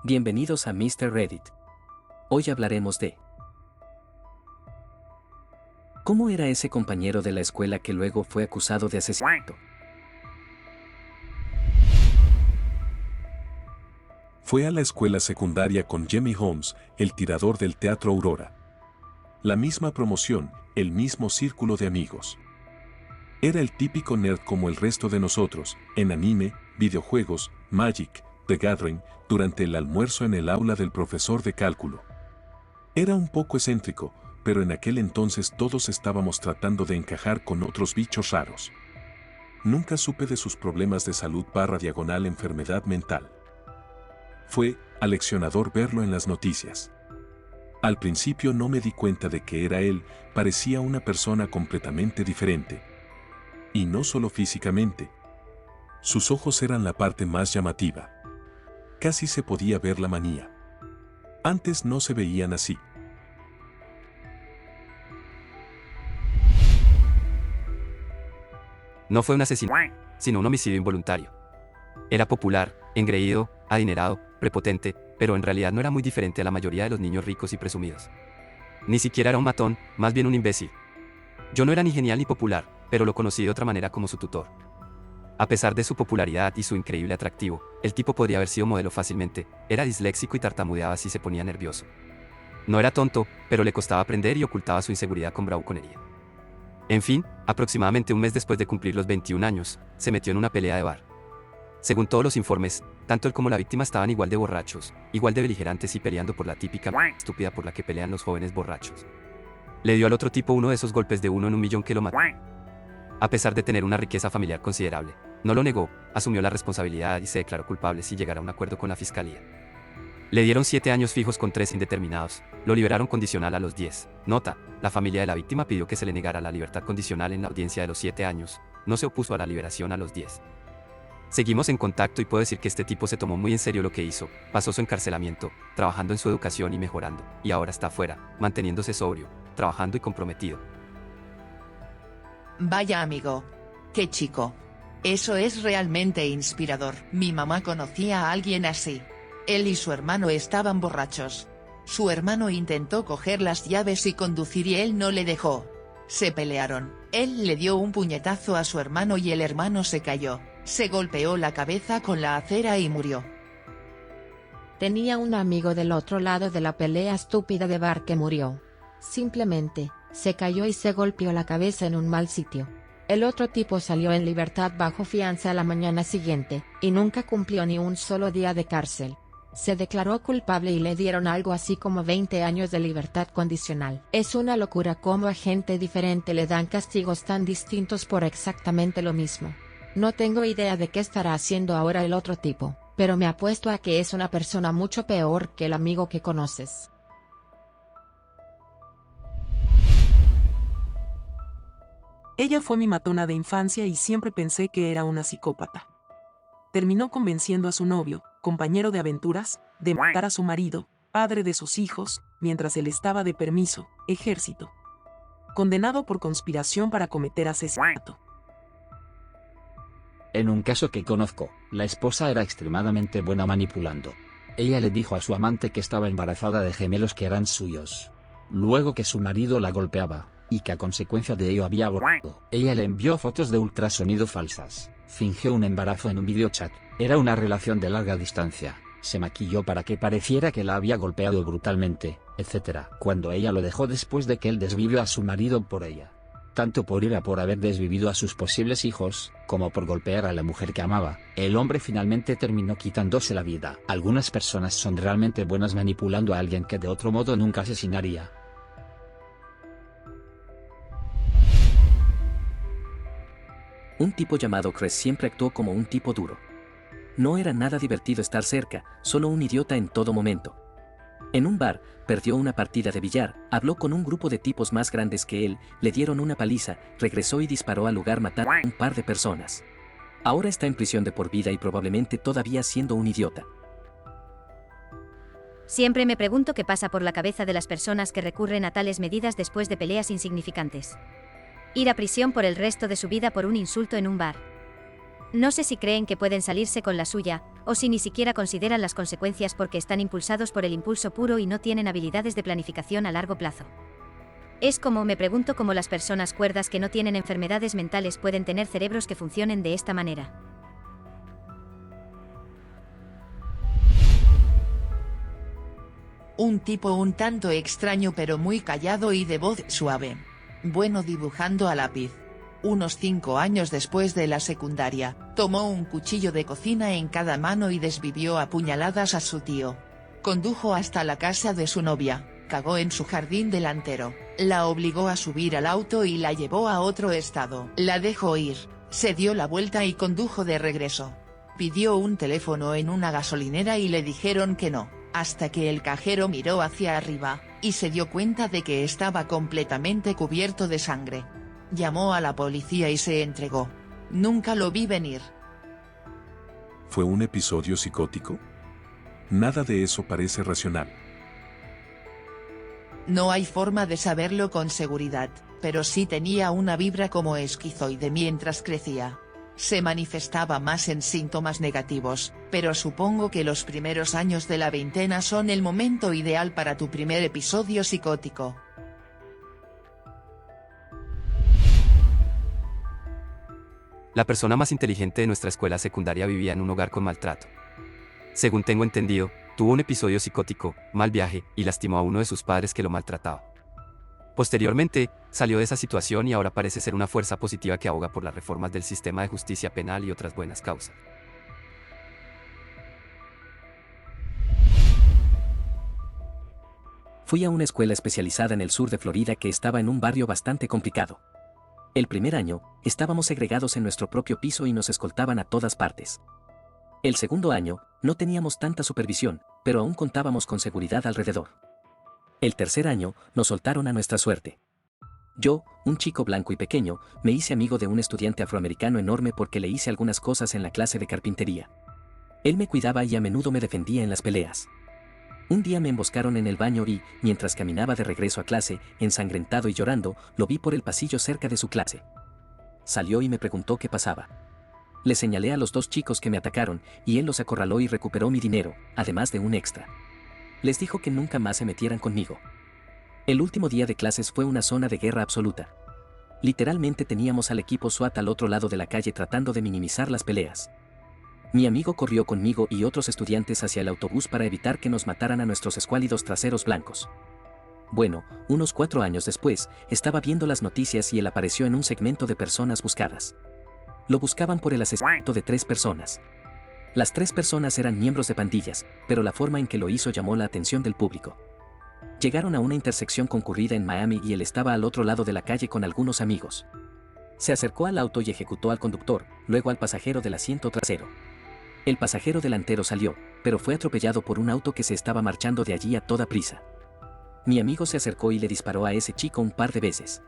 Bienvenidos a Mr. Reddit. Hoy hablaremos de ¿cómo era ese compañero de la escuela que luego fue acusado de asesinato? Fue a la escuela secundaria con Jamie Holmes, el tirador del Teatro Aurora. La misma promoción, el mismo círculo de amigos. Era el típico nerd como el resto de nosotros, en anime, videojuegos, Magic, The Gathering, durante el almuerzo en el aula del profesor de cálculo. Era un poco excéntrico, pero en aquel entonces todos estábamos tratando de encajar con otros bichos raros. Nunca supe de sus problemas de salud / enfermedad mental. Fue aleccionador verlo en las noticias. Al principio no me di cuenta de que era él, parecía una persona completamente diferente. Y no solo físicamente. Sus ojos eran la parte más llamativa. Casi se podía ver la manía. Antes no se veían así. No fue un asesinato, sino un homicidio involuntario. Era popular, engreído, adinerado, prepotente, pero en realidad no era muy diferente a la mayoría de los niños ricos y presumidos. Ni siquiera era un matón, más bien un imbécil. Yo no era ni genial ni popular, pero lo conocí de otra manera como su tutor. A pesar de su popularidad y su increíble atractivo, el tipo podría haber sido modelo fácilmente, era disléxico y tartamudeaba si se ponía nervioso. No era tonto, pero le costaba aprender y ocultaba su inseguridad con bravuconería. En fin, aproximadamente un mes después de cumplir los 21 años, se metió en una pelea de bar. Según todos los informes, tanto él como la víctima estaban igual de borrachos, igual de beligerantes y peleando por la típica estúpida por la que pelean los jóvenes borrachos. Le dio al otro tipo uno de esos golpes de 1 en 1.000.000 que lo mató. A pesar de tener una riqueza familiar considerable, no lo negó, asumió la responsabilidad y se declaró culpable sin llegar a un acuerdo con la fiscalía. Le dieron 7 años fijos con 3 indeterminados, lo liberaron condicional a los 10. Nota, la familia de la víctima pidió que se le negara la libertad condicional en la audiencia de los 7 años, no se opuso a la liberación a los 10. Seguimos en contacto y puedo decir que este tipo se tomó muy en serio lo que hizo, pasó su encarcelamiento, trabajando en su educación y mejorando, y ahora está afuera, manteniéndose sobrio, trabajando y comprometido. Vaya amigo. Qué chico. Eso es realmente inspirador. Mi mamá conocía a alguien así. Él y su hermano estaban borrachos. Su hermano intentó coger las llaves y conducir y él no le dejó. Se pelearon, él le dio un puñetazo a su hermano y el hermano se cayó, se golpeó la cabeza con la acera y murió. Tenía un amigo del otro lado de la pelea estúpida de bar que murió. Simplemente, se cayó y se golpeó la cabeza en un mal sitio. El otro tipo salió en libertad bajo fianza a la mañana siguiente, y nunca cumplió ni un solo día de cárcel. Se declaró culpable y le dieron algo así como 20 años de libertad condicional. Es una locura cómo a gente diferente le dan castigos tan distintos por exactamente lo mismo. No tengo idea de qué estará haciendo ahora el otro tipo, pero me apuesto a que es una persona mucho peor que el amigo que conoces. Ella fue mi matona de infancia y siempre pensé que era una psicópata. Terminó convenciendo a su novio, compañero de aventuras, de matar a su marido, padre de sus hijos, mientras él estaba de permiso, ejército. Condenado por conspiración para cometer asesinato. En un caso que conozco, la esposa era extremadamente buena manipulando. Ella le dijo a su amante que estaba embarazada de gemelos que eran suyos. Luego que su marido la golpeaba, y que a consecuencia de ello había abortado, ella le envió fotos de ultrasonido falsas, fingió un embarazo en un videochat, era una relación de larga distancia, se maquilló para que pareciera que la había golpeado brutalmente, etc. Cuando ella lo dejó después de que él desvivió a su marido por ella. Tanto por ira por haber desvivido a sus posibles hijos, como por golpear a la mujer que amaba, el hombre finalmente terminó quitándose la vida. Algunas personas son realmente buenas manipulando a alguien que de otro modo nunca asesinaría. Un tipo llamado Chris siempre actuó como un tipo duro. No era nada divertido estar cerca, solo un idiota en todo momento. En un bar, perdió una partida de billar, habló con un grupo de tipos más grandes que él, le dieron una paliza, regresó y disparó al lugar matando a un par de personas. Ahora está en prisión de por vida y probablemente todavía siendo un idiota. Siempre me pregunto qué pasa por la cabeza de las personas que recurren a tales medidas después de peleas insignificantes. Ir a prisión por el resto de su vida por un insulto en un bar. No sé si creen que pueden salirse con la suya, o si ni siquiera consideran las consecuencias porque están impulsados por el impulso puro y no tienen habilidades de planificación a largo plazo. Es como me pregunto cómo las personas cuerdas que no tienen enfermedades mentales pueden tener cerebros que funcionen de esta manera. Un tipo un tanto extraño pero muy callado y de voz suave. Bueno dibujando a lápiz. Unos 5 años después de la secundaria, tomó un cuchillo de cocina en cada mano y desvivió a puñaladas a su tío. Condujo hasta la casa de su novia, cagó en su jardín delantero, la obligó a subir al auto y la llevó a otro estado. La dejó ir, se dio la vuelta y condujo de regreso. Pidió un teléfono en una gasolinera y le dijeron que no, hasta que el cajero miró hacia arriba, y se dio cuenta de que estaba completamente cubierto de sangre. Llamó a la policía y se entregó. Nunca lo vi venir. ¿Fue un episodio psicótico? Nada de eso parece racional. No hay forma de saberlo con seguridad, pero sí tenía una vibra como esquizoide mientras crecía. Se manifestaba más en síntomas negativos, pero supongo que los primeros años de la veintena son el momento ideal para tu primer episodio psicótico. La persona más inteligente de nuestra escuela secundaria vivía en un hogar con maltrato. Según tengo entendido, tuvo un episodio psicótico, mal viaje, y lastimó a uno de sus padres que lo maltrataba. Posteriormente, salió de esa situación y ahora parece ser una fuerza positiva que aboga por las reformas del sistema de justicia penal y otras buenas causas. Fui a una escuela especializada en el sur de Florida que estaba en un barrio bastante complicado. El primer año, estábamos segregados en nuestro propio piso y nos escoltaban a todas partes. El segundo año, no teníamos tanta supervisión, pero aún contábamos con seguridad alrededor. El tercer año, nos soltaron a nuestra suerte. Yo, un chico blanco y pequeño, me hice amigo de un estudiante afroamericano enorme porque le hice algunas cosas en la clase de carpintería. Él me cuidaba y a menudo me defendía en las peleas. Un día me emboscaron en el baño y, mientras caminaba de regreso a clase, ensangrentado y llorando, lo vi por el pasillo cerca de su clase. Salió y me preguntó qué pasaba. Le señalé a los 2 chicos que me atacaron, y él los acorraló y recuperó mi dinero, además de un extra. Les dijo que nunca más se metieran conmigo. El último día de clases fue una zona de guerra absoluta. Literalmente teníamos al equipo SWAT al otro lado de la calle tratando de minimizar las peleas. Mi amigo corrió conmigo y otros estudiantes hacia el autobús para evitar que nos mataran a nuestros escuálidos traseros blancos. Bueno, unos 4 años después, estaba viendo las noticias y él apareció en un segmento de personas buscadas. Lo buscaban por el asesinato de 3 personas. Las 3 personas eran miembros de pandillas, pero la forma en que lo hizo llamó la atención del público. Llegaron a una intersección concurrida en Miami y él estaba al otro lado de la calle con algunos amigos. Se acercó al auto y ejecutó al conductor, luego al pasajero del asiento trasero. El pasajero delantero salió, pero fue atropellado por un auto que se estaba marchando de allí a toda prisa. Mi amigo se acercó y le disparó a ese chico un par de veces.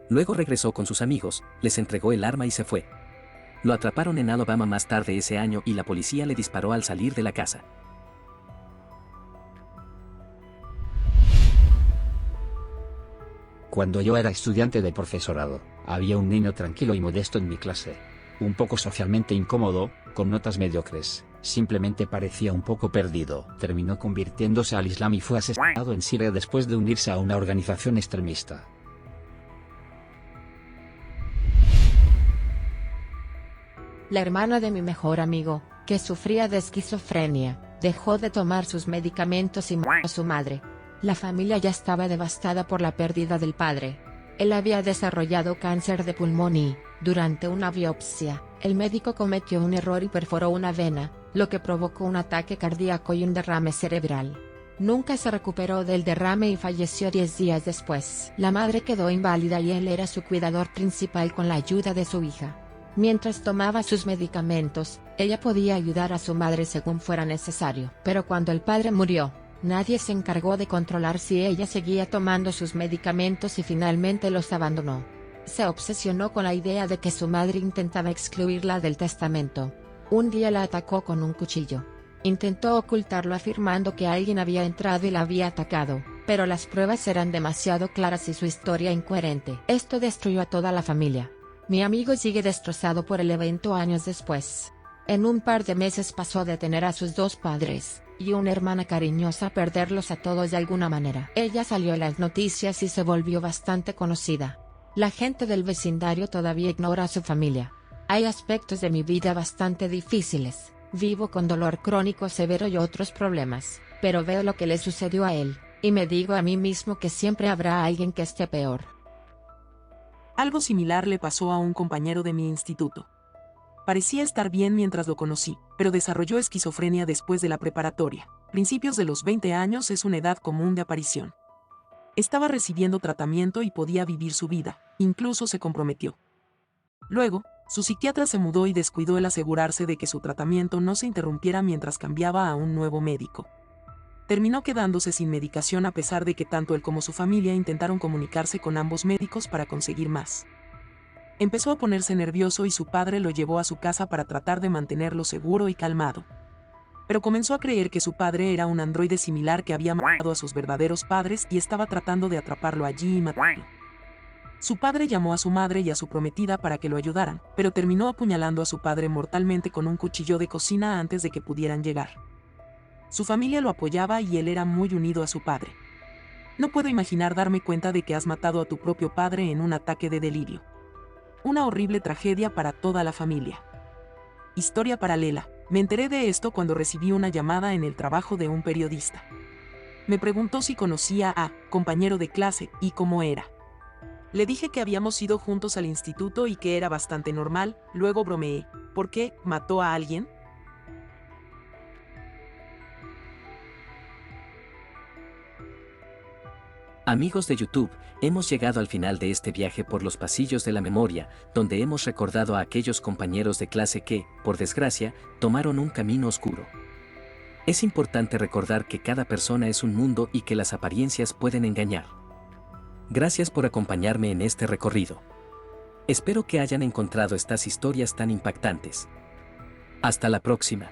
Luego regresó con sus amigos, les entregó el arma y se fue. Lo atraparon en Alabama más tarde ese año y la policía le disparó al salir de la casa. Cuando yo era estudiante de profesorado, había un niño tranquilo y modesto en mi clase. Un poco socialmente incómodo, con notas mediocres, simplemente parecía un poco perdido. Terminó convirtiéndose al Islam y fue asesinado en Siria después de unirse a una organización extremista. La hermana de mi mejor amigo, que sufría de esquizofrenia, dejó de tomar sus medicamentos y mató a su madre. La familia ya estaba devastada por la pérdida del padre. Él había desarrollado cáncer de pulmón y, durante una biopsia, el médico cometió un error y perforó una vena, lo que provocó un ataque cardíaco y un derrame cerebral. Nunca se recuperó del derrame y falleció 10 días después. La madre quedó inválida y él era su cuidador principal con la ayuda de su hija. Mientras tomaba sus medicamentos, ella podía ayudar a su madre según fuera necesario. Pero cuando el padre murió, nadie se encargó de controlar si ella seguía tomando sus medicamentos y finalmente los abandonó. Se obsesionó con la idea de que su madre intentaba excluirla del testamento. Un día la atacó con un cuchillo. Intentó ocultarlo afirmando que alguien había entrado y la había atacado, pero las pruebas eran demasiado claras y su historia incoherente. Esto destruyó a toda la familia. Mi amigo sigue destrozado por el evento años después. En un par de meses pasó de tener a sus 2 padres y una hermana cariñosa a perderlos a todos de alguna manera. Ella salió en las noticias y se volvió bastante conocida. La gente del vecindario todavía ignora a su familia. Hay aspectos de mi vida bastante difíciles. Vivo con dolor crónico severo y otros problemas, pero veo lo que le sucedió a él, y me digo a mí mismo que siempre habrá alguien que esté peor. Algo similar le pasó a un compañero de mi instituto. Parecía estar bien mientras lo conocí, pero desarrolló esquizofrenia después de la preparatoria. Principios de los 20 años es una edad común de aparición. Estaba recibiendo tratamiento y podía vivir su vida, incluso se comprometió. Luego, su psiquiatra se mudó y descuidó el asegurarse de que su tratamiento no se interrumpiera mientras cambiaba a un nuevo médico. Terminó quedándose sin medicación a pesar de que tanto él como su familia intentaron comunicarse con ambos médicos para conseguir más. Empezó a ponerse nervioso y su padre lo llevó a su casa para tratar de mantenerlo seguro y calmado. Pero comenzó a creer que su padre era un androide similar que había matado a sus verdaderos padres y estaba tratando de atraparlo allí y matarlo. Su padre llamó a su madre y a su prometida para que lo ayudaran, pero terminó apuñalando a su padre mortalmente con un cuchillo de cocina antes de que pudieran llegar. Su familia lo apoyaba y él era muy unido a su padre. No puedo imaginar darme cuenta de que has matado a tu propio padre en un ataque de delirio. Una horrible tragedia para toda la familia. Historia paralela. Me enteré de esto cuando recibí una llamada en el trabajo de un periodista. Me preguntó si conocía a compañero de clase y cómo era. Le dije que habíamos ido juntos al instituto y que era bastante normal, luego bromeé. ¿Por qué? ¿Mató a alguien? Amigos de YouTube, hemos llegado al final de este viaje por los pasillos de la memoria, donde hemos recordado a aquellos compañeros de clase que, por desgracia, tomaron un camino oscuro. Es importante recordar que cada persona es un mundo y que las apariencias pueden engañar. Gracias por acompañarme en este recorrido. Espero que hayan encontrado estas historias tan impactantes. Hasta la próxima.